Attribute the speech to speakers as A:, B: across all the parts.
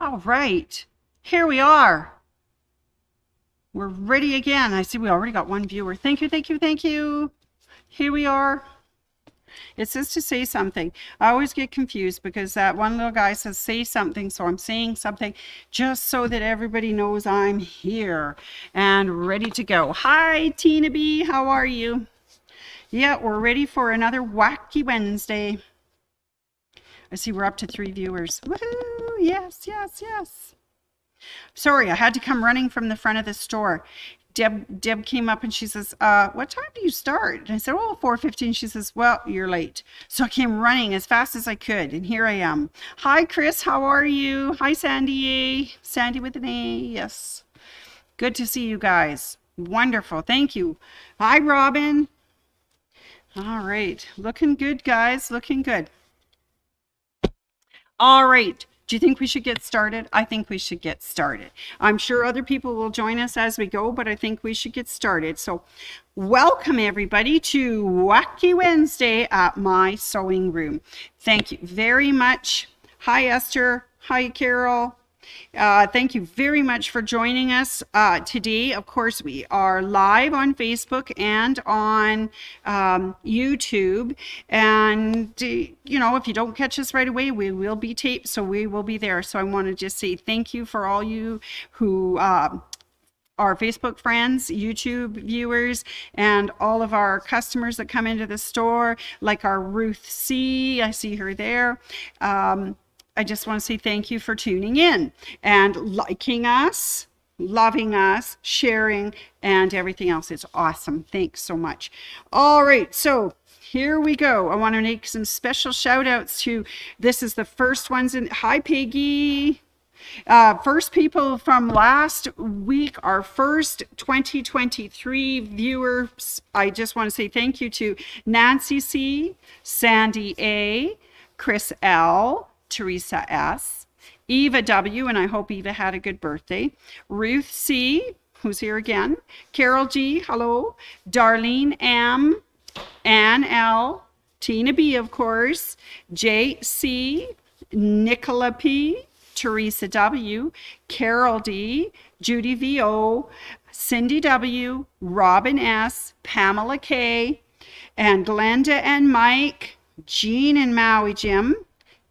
A: All right, here we are. We're ready again. I see we already got one viewer. Thank you, thank you, thank you. Here we are. It says to say something. I always get confused because that one little guy says say something, so I'm saying something just so that everybody knows I'm here and ready to go. Hi, Tina B. How are you? Yeah, we're ready for another Wacky Wednesday. I see we're up to 3 viewers. Woohoo! Yes, yes, yes. Sorry, I had to come running from the front of the store. Deb came up and she says, what time do you start? And I said, oh, 4:15. She says, well, you're late. So I came running as fast as I could, and here I am. Hi, Chris. How are you? Hi, Sandy. Sandy with an A. Yes. Good to see you guys. Wonderful. Thank you. Hi, Robin. All right. Looking good, guys. Looking good. All right. Do you think we should get started? I think we should get started. I'm sure other people will join us as we go, but I think we should get started. So welcome everybody to Wacky Wednesday at my sewing room. Thank you very much. Hi, Esther. Hi, Carol. Thank you very much for joining us today. Of course, we are live on Facebook and on YouTube. And, you know, if you don't catch us right away, we will be taped, so we will be there. So I want to just say thank you for all you who our Facebook friends, YouTube viewers, and all of our customers that come into the store, like our Ruth C. I see her there. I just want to say thank you for tuning in and liking us, loving us, sharing, and everything else. It's awesome. Thanks so much. All right, so here we go. I want to make some special shout outs to, this is the first ones in, hi Peggy. First people from last week, our first 2023 viewers. I just want to say thank you to Nancy C, Sandy A, Chris L, Teresa S, Eva W, and I hope Eva had a good birthday, Ruth C, who's here again, Carol G, hello, Darlene M, Ann L, Tina B, of course, J C, Nicola P, Teresa W, Carol D, Judy V O, Cindy W, Robin S, Pamela K, and Glenda and Mike, Jean and Maui Jim,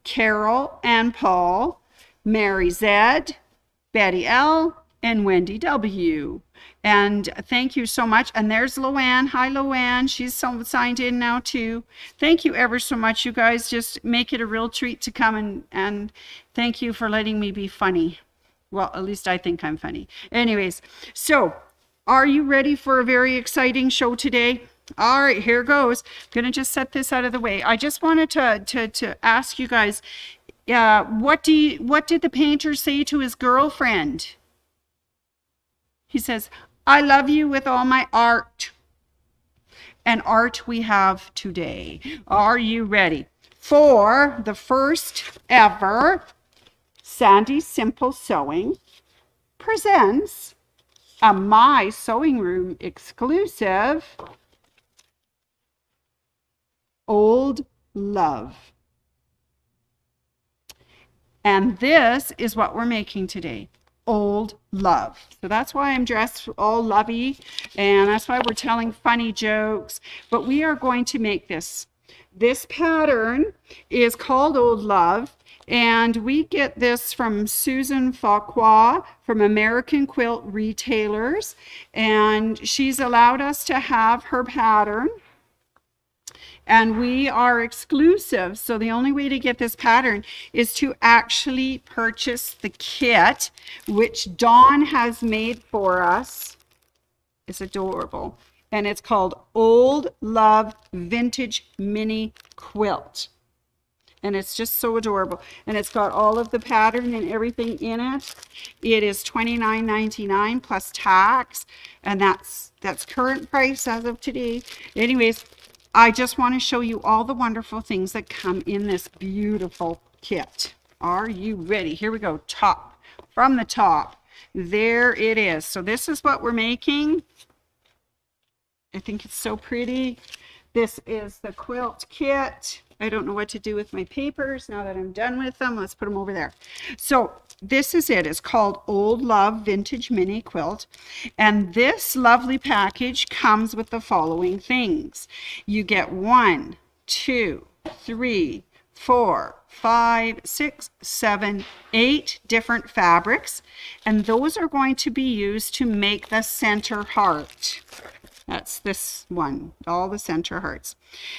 A: Carol and Paul, Mary Z, Betty L, and Wendy W. And thank you so much. And there's Loanne. Hi, Loanne. She's signed in now too. Thank you ever so much. You guys just make it a real treat to come, and thank you for letting me be funny. Well, at least I think I'm funny. Anyways, so are you ready for a very exciting show today? All right, here goes. I'm going to just set this out of the way. I just wanted to ask you guys, what did the painter say to his girlfriend? He says, I love you with all my art. And art we have today. Are you ready for the first ever Sandy Simple Sewing presents a My Sewing Room exclusive Old Love. And this is what we're making today. Old Love. So that's why I'm dressed all lovey, and that's why we're telling funny jokes. But we are going to make this. This pattern is called Old Love, and we get this from Susan Fauquois from American Quilt Retailers, and she's allowed us to have her pattern. And we are exclusive, so the only way to get this pattern is to actually purchase the kit, which Dawn has made for us. It's adorable. And it's called Old Love Vintage Mini Quilt. And it's just so adorable. And it's got all of the pattern and everything in it. It is $29.99 plus tax. And that's current price as of today. Anyways, I just want to show you all the wonderful things that come in this beautiful kit. Are you ready? Here we go. Top. From the top. There it is. So this is what we're making. I think it's so pretty. This is the quilt kit. I don't know what to do with my papers now that I'm done with them. Let's put them over there. So this is it. It's called Old Love Vintage Mini Quilt. And this lovely package comes with the following things. You get 1, 2, 3, 4, 5, 6, 7, 8 different fabrics, and those are going to be used to make the center heart. That's this one, all the center hearts.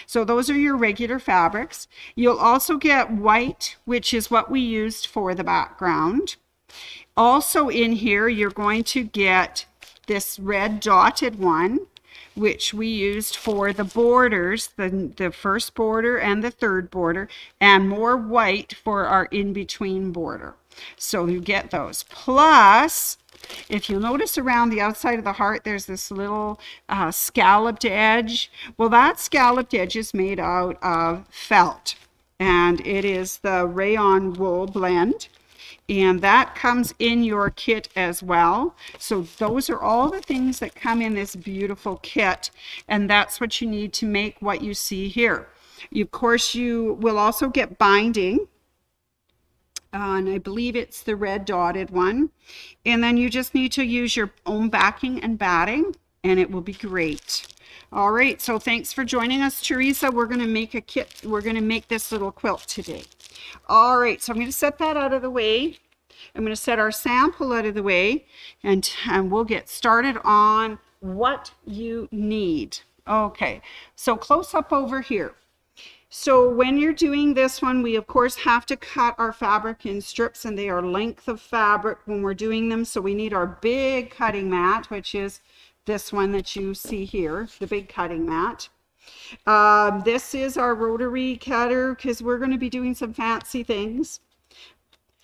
A: So those are your regular fabrics. You'll also get white, which is what we used for the background. Also in here, you're going to get this red dotted one, which we used for the borders, the first border and the third border, and more white for our in-between border. So you get those. Plus, if you'll notice around the outside of the heart, there's this little scalloped edge. Well, that scalloped edge is made out of felt, and it is the Rayon wool blend. And that comes in your kit as well. So those are all the things that come in this beautiful kit. And that's what you need to make what you see here. Of course, you will also get binding. And I believe it's the red dotted one. And then you just need to use your own backing and batting, and it will be great. All right, so thanks for joining us, Teresa. We're going to make a kit. We're going to make this little quilt today. All right, so I'm going to set that out of the way. I'm going to set our sample out of the way, and we'll get started on what you need. Okay, so close up over here. So when you're doing this one, we of course have to cut our fabric in strips, and they are length of fabric when we're doing them. So we need our big cutting mat, which is this one that you see here, the big cutting mat. This is our rotary cutter because we're going to be doing some fancy things.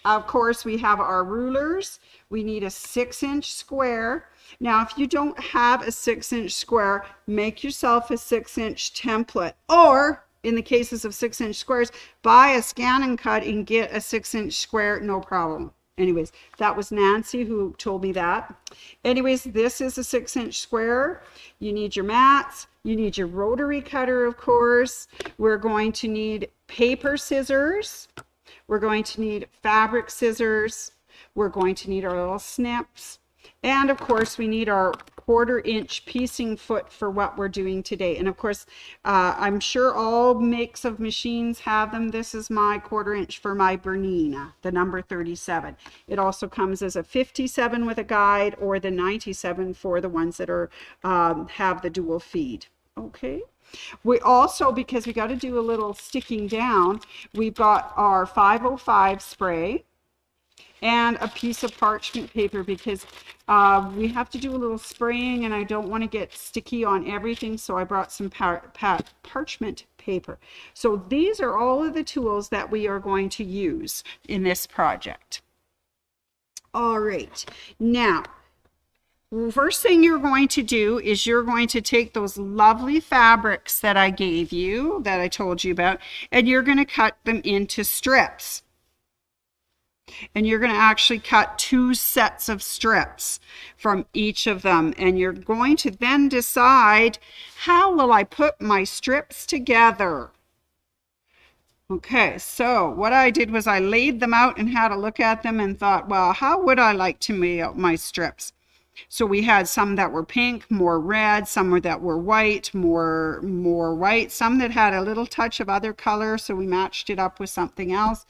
A: Of course, we have our rulers. We need a 6-inch square. Now, if you don't have a 6-inch square, make yourself a 6-inch template, or in the cases of 6-inch squares, buy a scan and cut and get a 6-inch square, no problem. Anyways, that was Nancy who told me that. Anyways, this is a 6-inch square. You need your mats. You need your rotary cutter, of course. We're going to need paper scissors. We're going to need fabric scissors. We're going to need our little snips. And of course, we need our 1/4-inch piecing foot for what we're doing today. And of course, I'm sure all makes of machines have them. This is my 1/4-inch for my Bernina, the number 37. It also comes as a 57 with a guide, or the 97 for the ones that are have the dual feed. Okay. We also, because we got to do a little sticking down, we've got our 505 spray and a piece of parchment paper, because we have to do a little spraying and I don't want to get sticky on everything, so I brought some parchment paper. So these are all of the tools that we are going to use in this project. All right, now first thing you're going to do is you're going to take those lovely fabrics that I gave you, that I told you about, and you're going to cut them into strips. And you're going to actually cut 2 sets of strips from each of them. And you're going to then decide, how will I put my strips together? Okay, so what I did was I laid them out and had a look at them and thought, well, how would I like to lay out my strips? So we had some that were pink, more red, some that were white, more white, some that had a little touch of other color, so we matched it up with something else.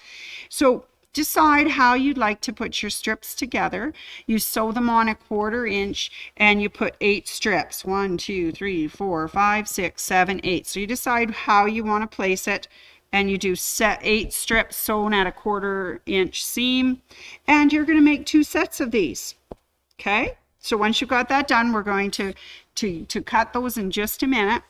A: So decide how you'd like to put your strips together. You sew them on a 1/4-inch and you put 8 strips. 1, 2, 3, 4, 5, 6, 7, 8. So you decide how you want to place it, and you do set 8 strips sewn at a 1/4-inch seam, and you're going to make 2 sets of these. Okay, so once you've got that done, we're going to cut those in just a minute.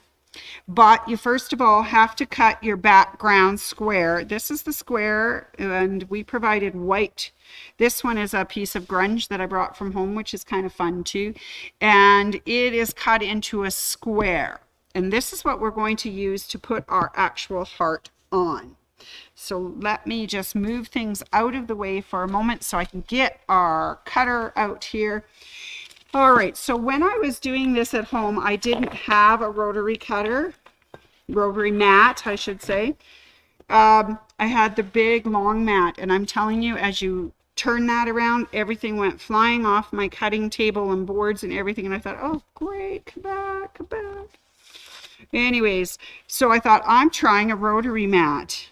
A: But you first of all have to cut your background square. This is the square, and we provided white. This one is a piece of grunge that I brought from home, which is kind of fun too. And it is cut into a square. And this is what we're going to use to put our actual heart on. So let me just move things out of the way for a moment so I can get our cutter out here. All right, so when I was doing this at home, I didn't have a rotary cutter, rotary mat, I should say. I had the big long mat, and I'm telling you, as you turn that around, everything went flying off my cutting table and boards and everything. And I thought, oh, great, come back, come back. Anyways, so I thought, I'm trying a rotary mat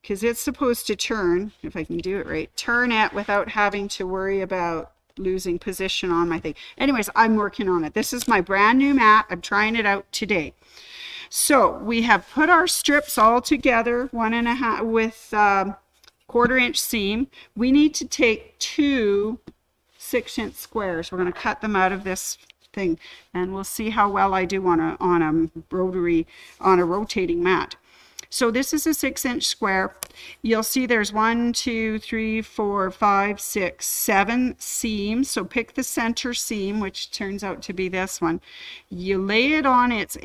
A: because it's supposed to turn, if I can do it right, turn it without having to worry about losing position on my thing. Anyways, I'm working on it. This is my brand new mat. I'm trying it out today. So we have put our strips all together, 1.5 with 1/4 inch seam. We need to take 2 6-inch squares. We're going to cut them out of this thing, and we'll see how well I do on a rotating mat. So this is a 6-inch square. You'll see there's 1, 2, 3, 4, 5, 6, 7 seams. So pick the center seam, which turns out to be this one. You lay it on its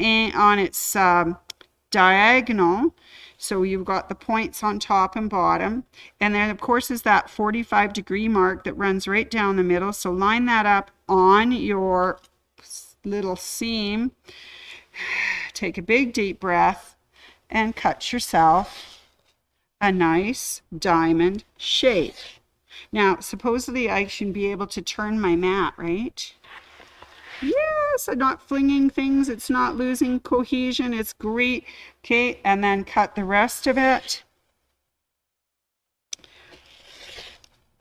A: diagonal. So you've got the points on top and bottom. And then of course is that 45-degree mark that runs right down the middle. So line that up on your little seam. Take a big deep breath and cut yourself a nice diamond shape. Now, supposedly I should be able to turn my mat, right? Yes, I'm not flinging things. It's not losing cohesion. It's great. Okay, and then cut the rest of it.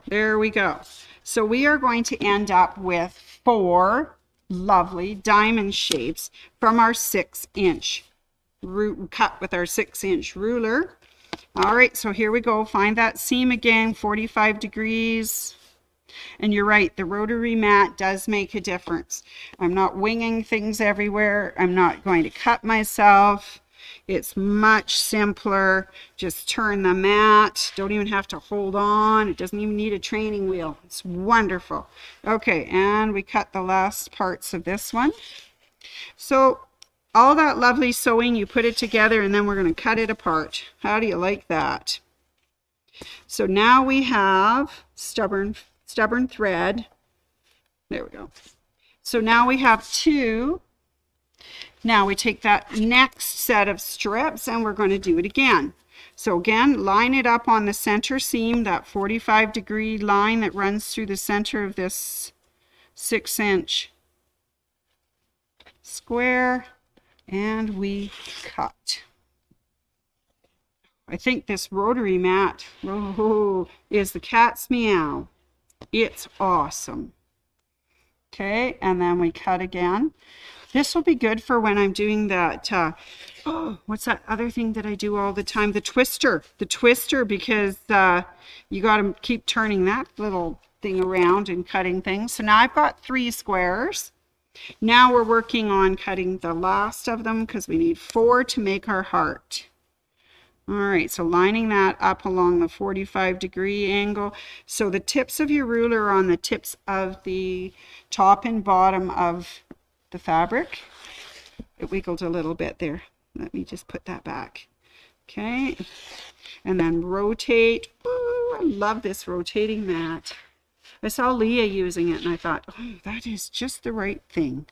A: There we go. So we are going to end up with 4 lovely diamond shapes from our 6-inch cut with our 6-inch ruler. All right, so here we go. Find that seam again, 45 degrees. And you're right, the rotary mat does make a difference. I'm not winging things everywhere. I'm not going to cut myself. It's much simpler. Just turn the mat. Don't even have to hold on. It doesn't even need a training wheel. It's wonderful. Okay, and we cut the last parts of this one. So all that lovely sewing, you put it together, and then we're going to cut it apart. How do you like that? So now we have stubborn thread. There we go. So now we have 2. Now we take that next set of strips and we're going to do it again. So again, line it up on the center seam, that 45-degree line that runs through the center of this 6-inch square, and we cut. I think this rotary mat is the cat's meow. It's awesome. Okay, and then we cut again. This will be good for when I'm doing that, what's that other thing that I do all the time? The twister, because you got to keep turning that little thing around and cutting things. So now I've got 3 squares. Now we're working on cutting the last of them because we need 4 to make our heart. All right, so lining that up along the 45-degree angle. So the tips of your ruler are on the tips of the top and bottom of the fabric. It wiggled a little bit there. Let me just put that back. Okay, and then rotate. Ooh, I love this rotating mat. I saw Leah using it and I thought, oh, that is just the right thing.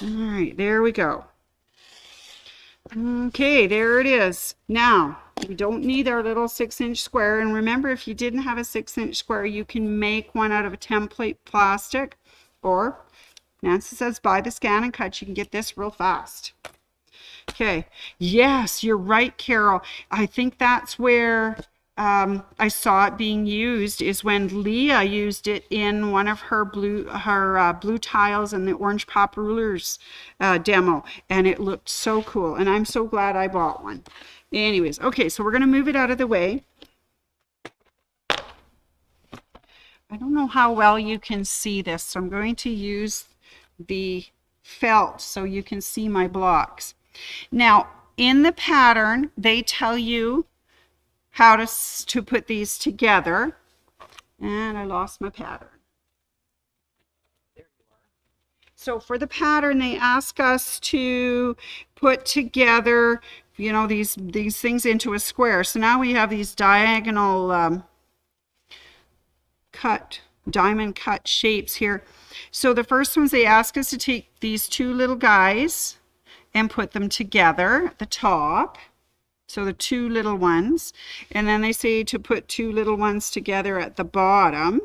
A: All right, there we go. Okay, there it is. Now, we don't need our little 6-inch square. And remember, if you didn't have a 6-inch square, you can make one out of a template plastic. Or, Nancy says, buy the scan and cut. You can get this real fast. Okay, yes, you're right, Carol. I think that's where I saw it being used, is when Leah used it in one of her blue tiles and the orange pop rulers demo, and it looked so cool, and I'm so glad I bought one. Anyways, okay, so we're going to move it out of the way. I don't know how well you can see this, so I'm going to use the felt so you can see my blocks. Now, in the pattern, they tell you how to put these together, and I lost my pattern. There you are. So for the pattern, they ask us to put together, you know, these things into a square. So now we have these diagonal diamond cut shapes here. So the first ones, they ask us to take these 2 little guys and put them together at the top. So the two little ones. And then they say to put two little ones together at the bottom.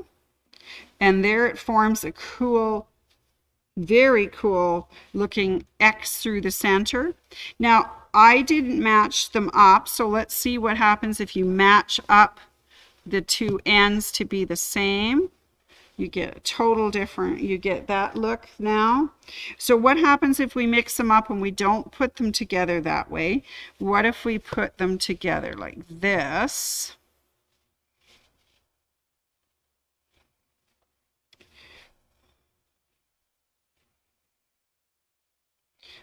A: And there it forms a cool, very cool looking X through the center. Now, I didn't match them up, so let's see what happens if you match up the two ends to be the same. You get a total different, you get that look now. So what happens if we mix them up and we don't put them together that way? What if we put them together like this?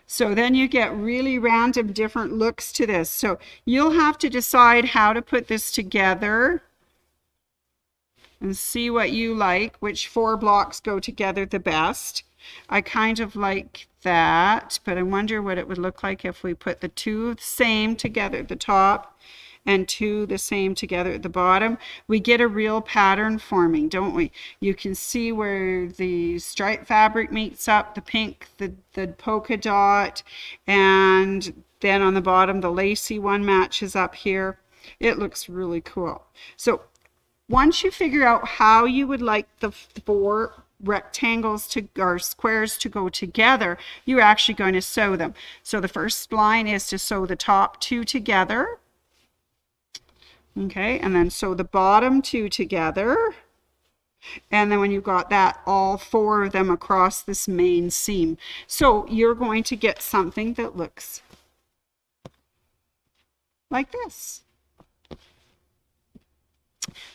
A: So then you get really random different looks to this. So you'll have to decide how to put this together and see what you like, which 4 blocks go together the best. I kind of like that, but I wonder what it would look like if we put the two same together at the top and two the same together at the bottom. We get a real pattern forming, don't we? You can see where the striped fabric meets up, the pink, the polka dot, and then on the bottom the lacy one matches up here. It looks really cool. So once you figure out how you would like the 4 rectangles to or squares to go together, you're actually going to sew them. So the first line is to sew the top 2 together. Okay, and then sew the bottom 2 together. And then when you've got that, all 4 of them across this main seam. So you're going to get something that looks like this.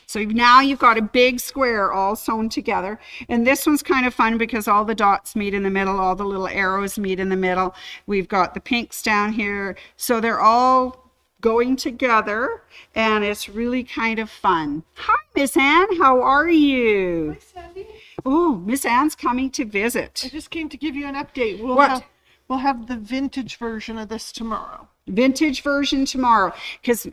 A: So now you've got a big square all sewn together. And this one's kind of fun because all the dots meet in the middle, all the little arrows meet in the middle. We've got the pinks down here. So they're all going together and it's really kind of fun. Hi, Miss Anne, how are you?
B: Hi, Sandy.
A: Oh, Miss Anne's coming to visit.
B: I just came to give you an update. We'll have the vintage version of this tomorrow.
A: Vintage version tomorrow, because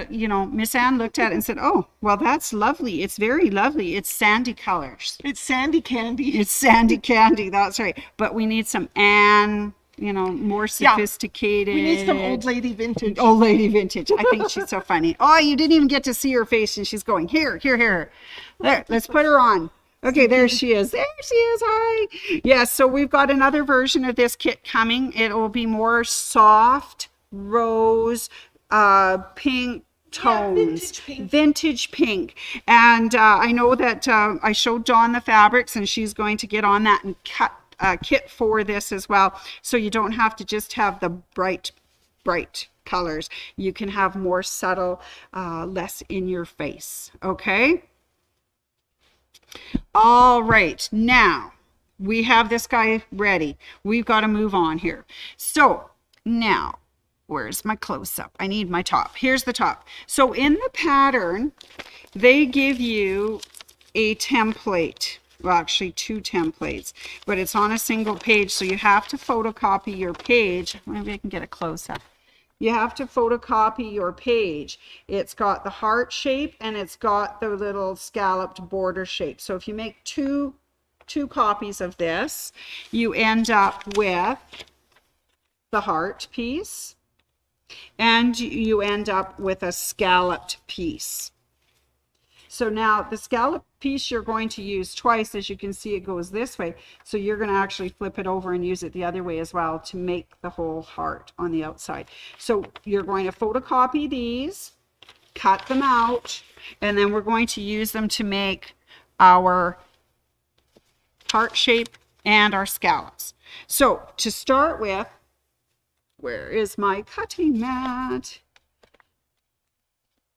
A: you know, Miss Anne looked at it and said, oh, well, that's lovely. It's very lovely. It's sandy colors.
B: It's sandy candy.
A: It's sandy candy, that's right. But we need some Anne, you know, more sophisticated.
B: We need some old lady vintage.
A: Old lady vintage. I think she's so funny. Oh, you didn't even get to see her face and she's going, here, here, here. There, let's put her on. Okay, there she is. There she is. Hi. Yes, so we've got another version of this kit coming. It will be more soft rose, pink tones, vintage pink. And I know that I showed Dawn the fabrics and she's going to get on that and cut a kit for this as well. So you don't have to just have the bright colors. You can have more subtle, less in your face. Okay. All right. Now we have this guy ready. We've got to move on here. So now, where's my close-up? I need my top. Here's the top. So in the pattern, they give you a template. Well, actually 2 templates, but it's on a single page. So you have to photocopy your page. Maybe I can get a close-up. You have to photocopy your page. It's got the heart shape and it's got the little scalloped border shape. So if you make two copies of this, you end up with the heart piece. And you end up with a scalloped piece. So now the scalloped piece you're going to use twice. As you can see, it goes this way. So you're going to actually flip it over and use it the other way as well to make the whole heart on the outside. So you're going to photocopy these, cut them out, and then we're going to use them to make our heart shape and our scallops. So to start with, where is my cutting mat?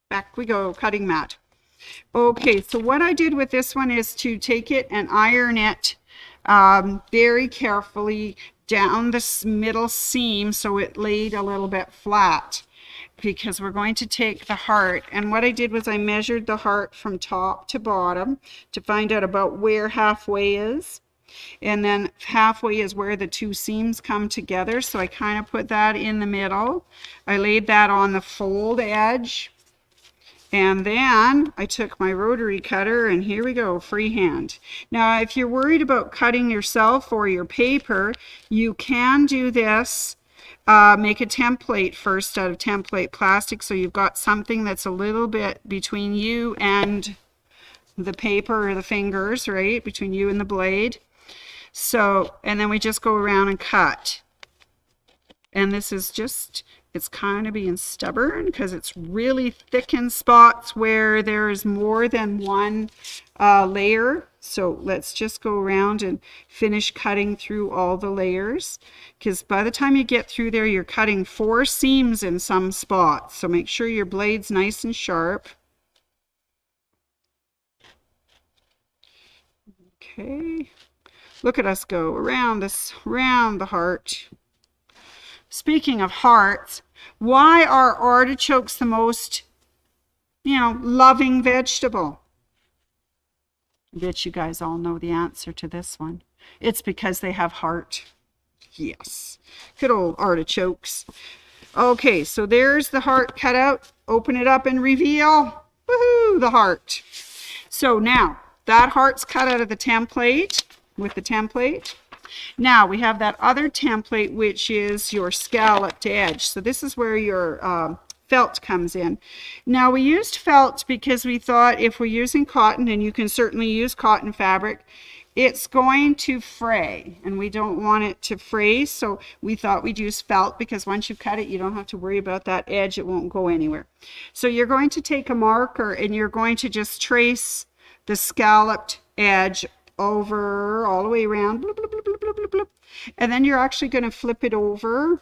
A: Back we go, cutting mat. Okay, so what I did with this one is to take it and iron it very carefully down this middle seam so it laid a little bit flat, because we're going to take the heart. And what I did was I measured the heart from top to bottom to find out about where halfway is. And then halfway is where the 2 seams come together. So I kind of put that in the middle. I laid that on the fold edge. And then I took my rotary cutter and here we go, freehand. Now, if you're worried about cutting yourself or your paper, you can do this make a template first out of template plastic, so you've got something that's a little bit between you and the paper or the fingers, right? Between you and the blade. So, and then we just go around and cut. And this is just, it's kind of being stubborn because it's really thick in spots where there's more than one layer. So let's just go around and finish cutting through all the layers, because by the time you get through there, you're cutting 4 seams in some spots. So make sure your blade's nice and sharp. Okay, look at us go around this, around the heart. Speaking of hearts, why are artichokes the most, loving vegetable? I bet you guys all know the answer to this one. It's because they have heart. Yes, good old artichokes. Okay, so there's the heart cut out. Open it up and reveal, woohoo, the heart. So now that heart's cut out of the template with the template. Now we have that other template, which is your scalloped edge. So this is where your felt comes in. Now we used felt because we thought if we're using cotton, and you can certainly use cotton fabric, it's going to fray, and we don't want it to fray. So we thought we'd use felt because once you cut it, you don't have to worry about that edge. It won't go anywhere. So you're going to take a marker and you're going to just trace the scalloped edge over all the way around, bloop, bloop, bloop, bloop, bloop, bloop. And then you're actually going to flip it over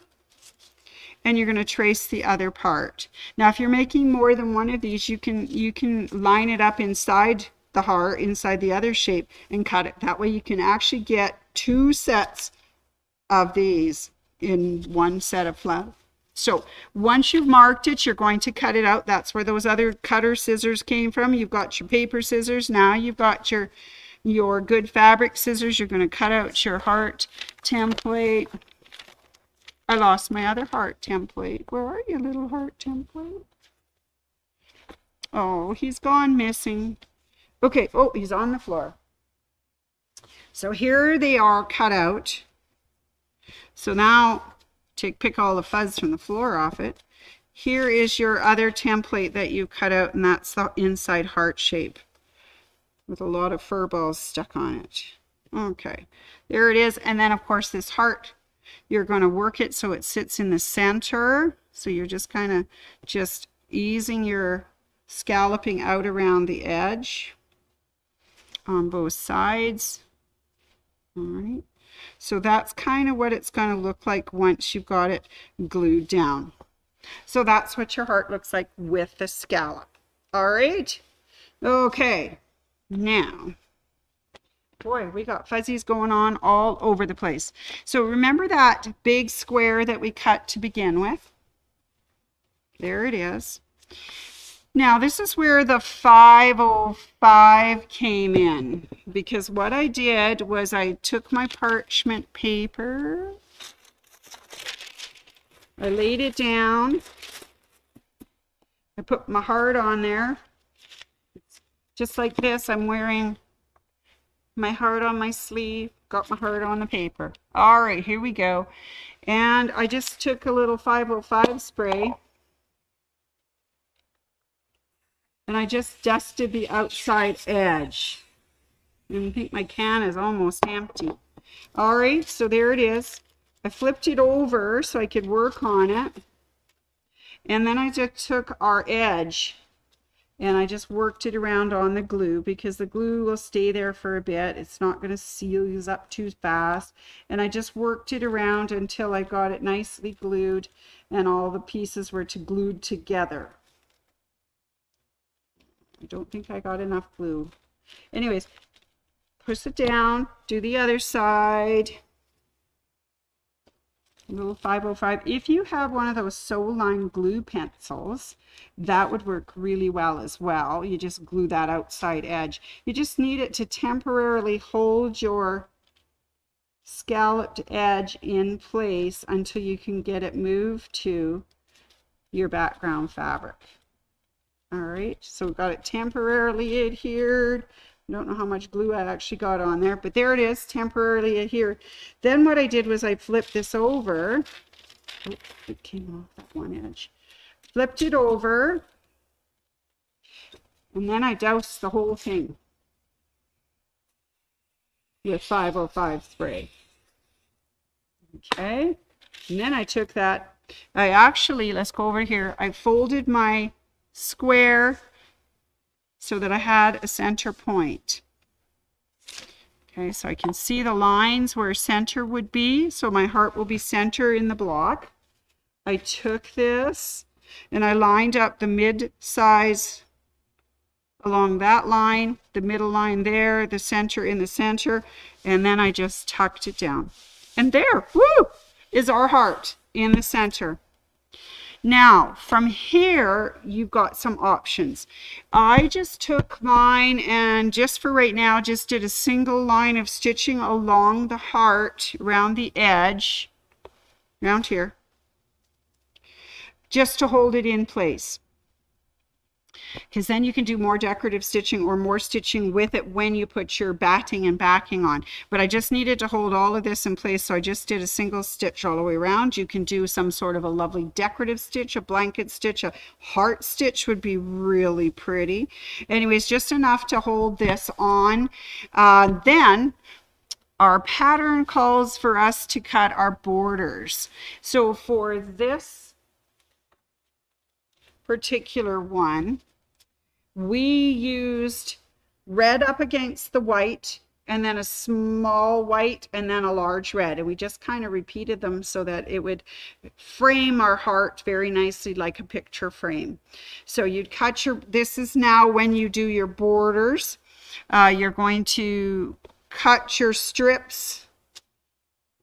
A: and you're going to trace the other part. Now if you're making more than one of these, you can line it up inside the heart, inside the other shape, and cut it. That way you can actually get 2 sets of these in one set of flap. So once you've marked it, you're going to cut it out. That's where those other cutter scissors came from. You've got your paper scissors. Now you've got your good fabric scissors. You're going to cut out your heart template. I lost my other heart template. Where are you, little heart template? Oh, he's gone missing. Okay, oh, he's on the floor. So here they are cut out. So now pick all the fuzz from the floor off it. Here is your other template that you cut out, and that's the inside heart shape with a lot of fur balls stuck on it. Okay, there it is. And then of course this heart, you're going to work it so it sits in the center. So you're just kind of just easing your scalloping out around the edge on both sides. All right. So that's kind of what it's going to look like once you've got it glued down. So that's what your heart looks like with the scallop. All right. Okay. Now, boy, we got fuzzies going on all over the place. So remember that big square that we cut to begin with? There it is. Now this is where the 505 came in, because what I did was I took my parchment paper, I laid it down, I put my heart on there, just like this. I'm wearing my heart on my sleeve, got my heart on the paper. All right, here we go. And I just took a little 505 spray, and I just dusted the outside edge. And I think my can is almost empty. All right, so there it is. I flipped it over so I could work on it. And then I just took our edge and I just worked it around on the glue, because the glue will stay there for a bit. It's not going to seize up too fast. And I just worked it around until I got it nicely glued and all the pieces were glued together. I don't think I got enough glue. Anyways, push it down, do the other side. A little 505. If you have one of those Soul-Line glue pencils, that would work really well as well. You just glue that outside edge. You just need it to temporarily hold your scalloped edge in place until you can get it moved to your background fabric. All right, so we've got it temporarily adhered. I don't know how much glue I actually got on there, but there it is, temporarily adhered. Then what I did was I flipped this over Oh, it came off that one edge. Flipped it over. And then I doused the whole thing with 505 spray. Okay. And then I took that, let's go over here. I folded my square so that I had a center point. Okay, so I can see the lines where center would be. So my heart will be center in the block. I took this and I lined up the mid size along that line, the middle line there, the center in the center, and then I just tucked it down. And there, woo, is our heart in the center. Now, from here, you've got some options. I just took mine and just for right now, just did a single line of stitching along the heart, around the edge, around here, just to hold it in place. Because then you can do more decorative stitching or more stitching with it when you put your batting and backing on. But I just needed to hold all of this in place, so I just did a single stitch all the way around. You can do some sort of a lovely decorative stitch, a blanket stitch, a heart stitch would be really pretty. Anyways, just enough to hold this on. Then our pattern calls for us to cut our borders. So for this particular one, we used red up against the white and then a small white and then a large red, and we just kind of repeated them so that it would frame our heart very nicely like a picture frame. So you'd cut your, this is now when you do your borders, you're going to cut your strips,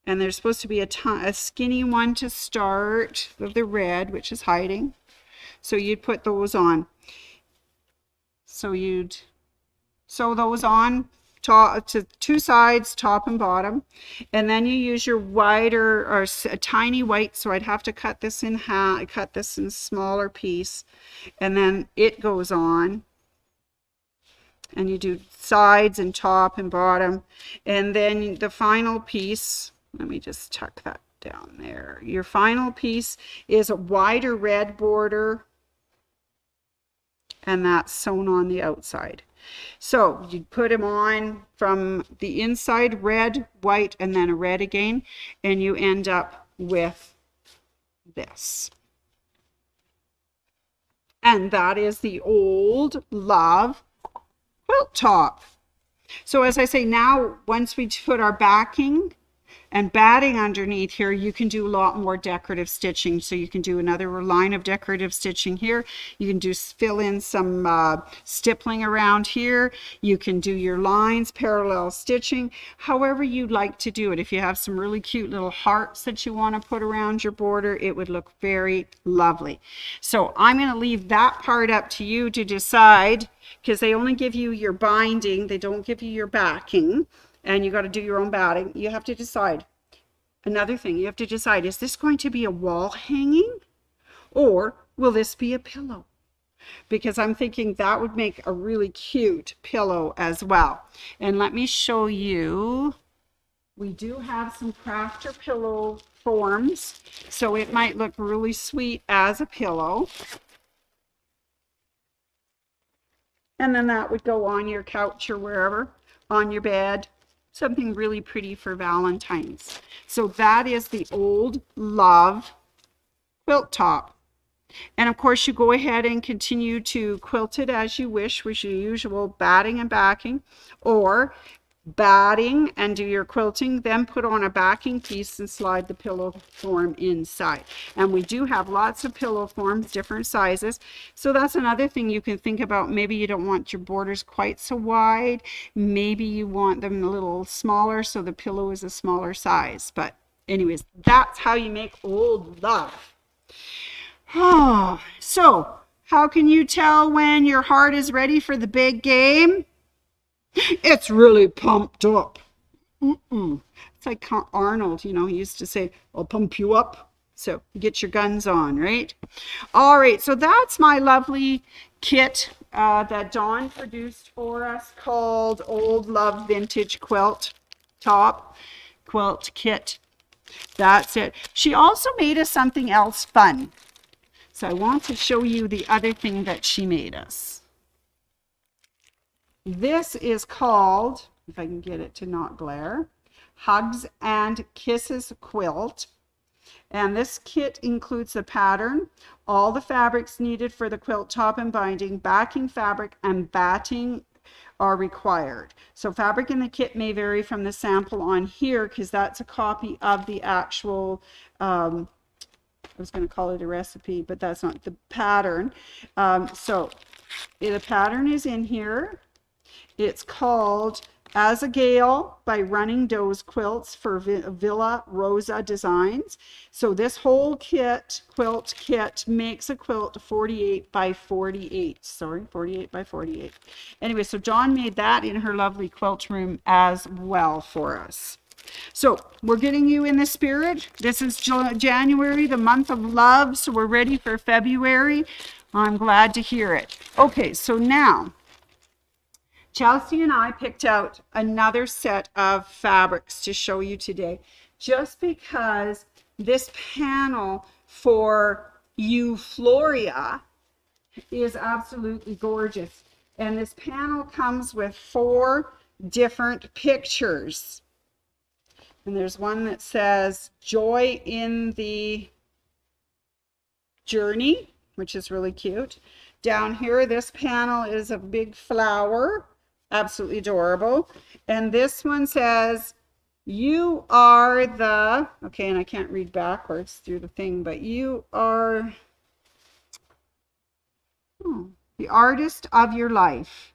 A: and there's supposed to be a skinny one to start of the red, which is hiding. So you'd put those on. So you'd sew those on top to two sides, top and bottom, and then you use your wider or a tiny white. So I'd have to cut this in half, cut this in a smaller piece, and then it goes on. And you do sides and top and bottom, and then the final piece. Let me just tuck that down there. Your final piece is a wider red border, and that's sewn on the outside. So you put them on from the inside, red, white, and then a red again, and you end up with this. And that is the Old Love quilt top. So as I say, now once we put our backing and batting underneath here, you can do a lot more decorative stitching. So you can do another line of decorative stitching here. You can do fill in some stippling around here. You can do your lines, parallel stitching, however you'd like to do it. If you have some really cute little hearts that you want to put around your border, it would look very lovely. So I'm going to leave that part up to you to decide, because they only give you your binding, they don't give you your backing. And you got to do your own batting. You have to decide. Another thing, you have to decide, is this going to be a wall hanging or will this be a pillow? Because I'm thinking that would make a really cute pillow as well. And let me show you, we do have some crafter pillow forms, so it might look really sweet as a pillow. And then that would go on your couch or wherever, on your bed. Something really pretty for Valentine's. So that is the Old Love quilt top. And of course you go ahead and continue to quilt it as you wish with your usual batting and backing, or batting and do your quilting, then put on a backing piece and slide the pillow form inside. And we do have lots of pillow forms, different sizes. So that's another thing you can think about. Maybe you don't want your borders quite so wide. Maybe you want them a little smaller so the pillow is a smaller size. But anyways, that's how you make Old Love. Oh, so how can you tell when your heart is ready for the big game? It's really pumped up. It's like Arnold, you know, he used to say, I'll pump you up. So get your guns on, right? All right, so that's my lovely kit that Dawn produced for us called Old Love Vintage Quilt Top Quilt Kit. That's it. She also made us something else fun. So I want to show you the other thing that she made us. This is called, if I can get it to not glare, Hugs and Kisses Quilt. And this kit includes the pattern, all the fabrics needed for the quilt top and binding, backing fabric, and batting are required. So fabric in the kit may vary from the sample on here because that's a copy of the actual, I was going to call it a recipe, but that's not the pattern. So the pattern is in here. It's called As a Gale by Running Doe's Quilts for Villa Rosa Designs. So this whole quilt kit makes a quilt 48 by 48. Sorry, 48 by 48. Anyway, so Dawn made that in her lovely quilt room as well for us. So we're getting you in the spirit. This is January, the month of love. So we're ready for February. I'm glad to hear it. Okay, so now Chelsea and I picked out another set of fabrics to show you today, just because this panel for Eufloria is absolutely gorgeous. And this panel comes with 4 different pictures. And there's one that says Joy in the Journey, which is really cute. Down here, this panel is a big flower. Absolutely adorable. And this one says, you are the, okay, and I can't read backwards through the thing, but you are the artist of your life.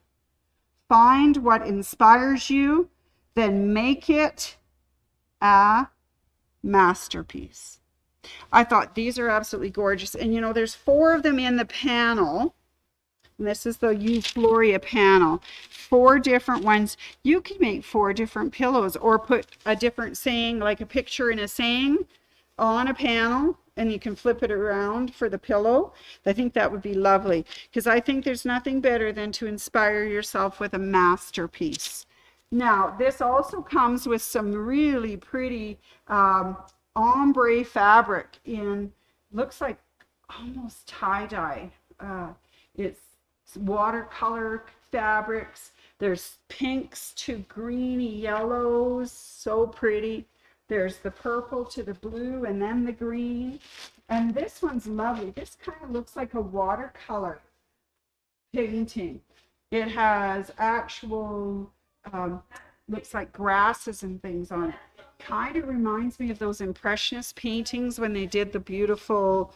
A: Find what inspires you, then make it a masterpiece. I thought these are absolutely gorgeous. And you know, there's 4 of them in the panel. And this is the Eufloria panel. 4 different ones. You can make 4 different pillows or put a different saying, like a picture in a saying on a panel, and you can flip it around for the pillow. I think that would be lovely, because I think there's nothing better than to inspire yourself with a masterpiece. Now, this also comes with some really pretty ombre fabric in, looks like almost tie-dye. It's watercolor fabrics. There's pinks to greeny yellows, so pretty. There's the purple to the blue and then the green. And this one's lovely. This kind of looks like a watercolor painting. It has actual, looks like grasses and things on it. Kind of reminds me of those Impressionist paintings when they did the beautiful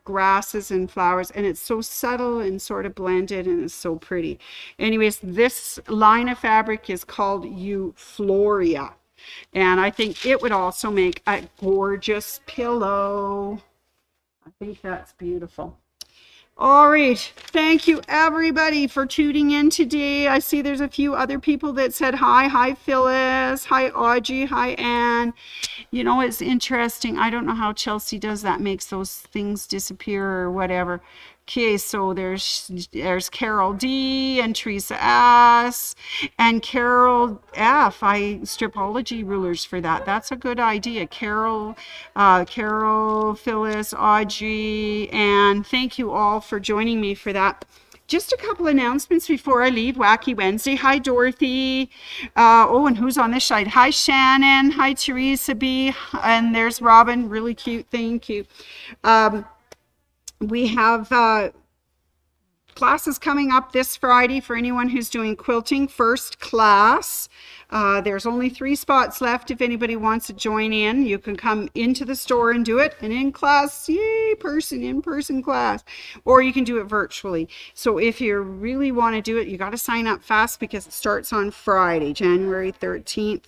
A: grasses and flowers, and it's so subtle and sort of blended, and it's so pretty. Anyways, this line of fabric is called Eufloria, and I think it would also make a gorgeous pillow. I think that's beautiful. All right, thank you everybody for tuning in today. I see there's a few other people that said hi. Hi Phyllis, hi Audrey, hi Anne. You know, it's interesting. I don't know how Chelsea does that, makes those things disappear or whatever. Okay, so there's Carol D and Teresa S and Carol F. I stripology rulers for that. That's a good idea. Carol, Phyllis, Audrey, and thank you all for joining me for that. Just a couple announcements before I leave. Wacky Wednesday. Hi, Dorothy. Oh, and who's on this side? Hi, Shannon. Hi, Teresa B. And there's Robin. Really cute. Thank you. We have classes coming up this Friday for anyone who's doing quilting first class. There's only 3 spots left. If anybody wants to join in, you can come into the store and do it. And in class, yay, in-person class. Or you can do it virtually. So if you really want to do it, you got to sign up fast because it starts on Friday, January 13th.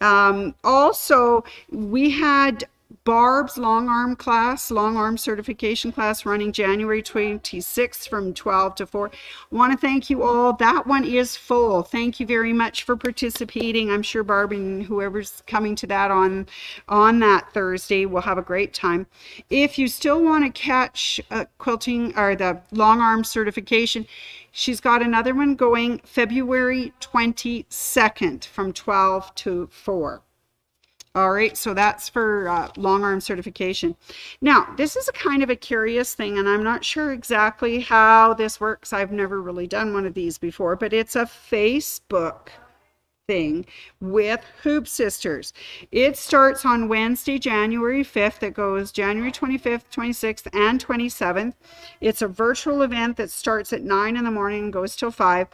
A: Also, we had Barb's long arm certification class running January 26th from 12 to 4. I want to thank you all. That one is full. Thank you very much for participating. I'm sure Barb and whoever's coming to that on that Thursday will have a great time. If you still want to catch quilting or the long arm certification, she's got another one going February 22nd from 12 to 4. All right, so that's for long arm certification. Now, this is a kind of a curious thing, and I'm not sure exactly how this works. I've never really done one of these before, but it's a Facebook thing with Hoop Sisters. It starts on Wednesday, January 5th. It goes January 25th, 26th, and 27th. It's a virtual event that starts at 9 in the morning and goes till 5.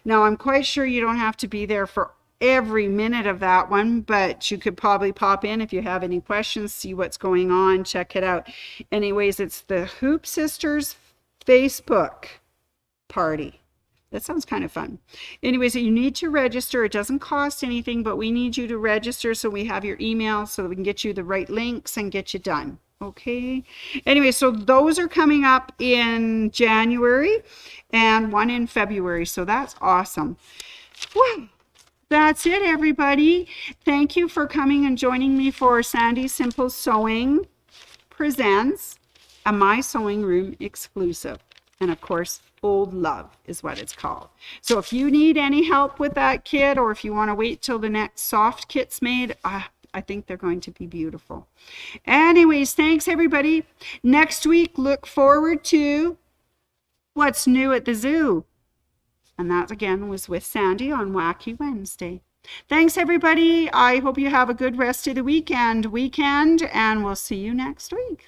A: Now, I'm quite sure you don't have to be there for every minute of that one, but you could probably pop in if you have any questions, see what's going on, check it out. Anyways, it's the Hoop Sisters Facebook party. That sounds kind of fun. Anyways, you need to register. It doesn't cost anything, but we need you to register so we have your email so that we can get you the right links and get you done. Okay. Anyway, so those are coming up in January and one in February. So that's awesome. Well, that's it, everybody. Thank you for coming and joining me for Sandy Simple Sewing presents a My Sewing Room exclusive. And of course, Old Love is what it's called. So if you need any help with that kit, or if you want to wait till the next soft kit's made, I think they're going to be beautiful. Anyways, thanks everybody. Next week, look forward to what's new at the zoo. And that again was with Sandy on Wacky Wednesday. Thanks everybody. I hope you have a good rest of the weekend, and we'll see you next week.